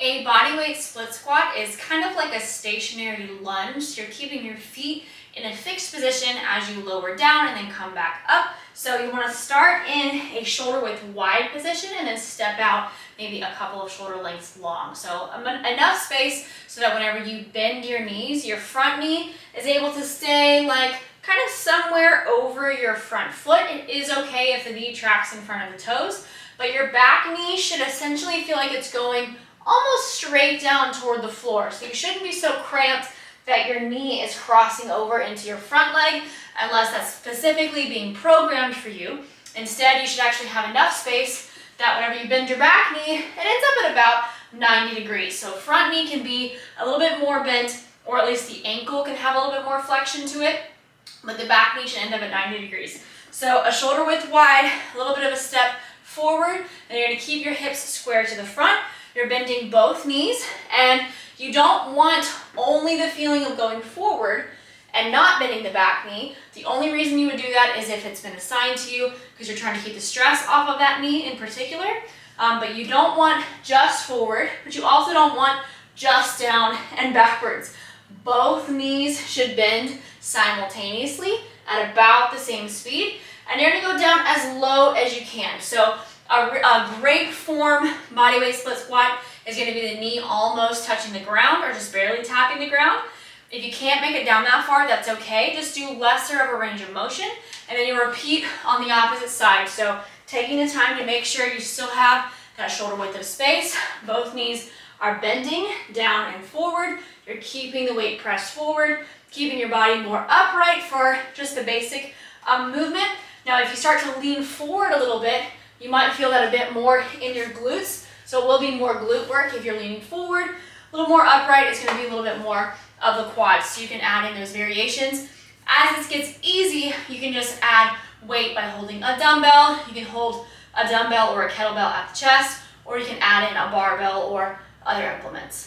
A bodyweight split squat is kind of like a stationary lunge. So you're keeping your feet in a fixed position as you lower down and then come back up. So you want to start in a shoulder width wide position and then step out maybe a couple of shoulder lengths long. So enough space so that whenever you bend your knees, your front knee is able to stay like kind of somewhere over your front foot. It is okay if the knee tracks in front of the toes, but your back knee should essentially feel like it's going almost straight down toward the floor. So you shouldn't be so cramped that your knee is crossing over into your front leg unless that's specifically being programmed for you. Instead, you should actually have enough space that whenever you bend your back knee, it ends up at about 90 degrees. So front knee can be a little bit more bent, or at least the ankle can have a little bit more flexion to it, but the back knee should end up at 90 degrees. So a shoulder width wide, a little bit of a step forward, and you're going to keep your hips square to the front. You're bending both knees, and you don't want only the feeling of going forward and not bending the back knee. The only reason you would do that is if it's been assigned to you because you're trying to keep the stress off of that knee in particular. But you don't want just forward, but you also don't want just down and backwards. Both knees should bend simultaneously at about the same speed, and you're going to go down as low as you can. So a great form bodyweight split squat is going to be the knee almost touching the ground or just barely tapping the ground. If you can't make it down that far, that's okay. Just do lesser of a range of motion, and then you repeat on the opposite side. So taking the time to make sure you still have that shoulder width of space. Both knees are bending down and forward. You're keeping the weight pressed forward, keeping your body more upright for just the basic movement. Now, if you start to lean forward a little bit, you might feel that a bit more in your glutes. So it will be more glute work if you're leaning forward. A little more upright, it's going to be a little bit more of the quads. So you can add in those variations. As this gets easy, you can just add weight by holding a dumbbell. You can hold a dumbbell or a kettlebell at the chest, or you can add in a barbell or other implements.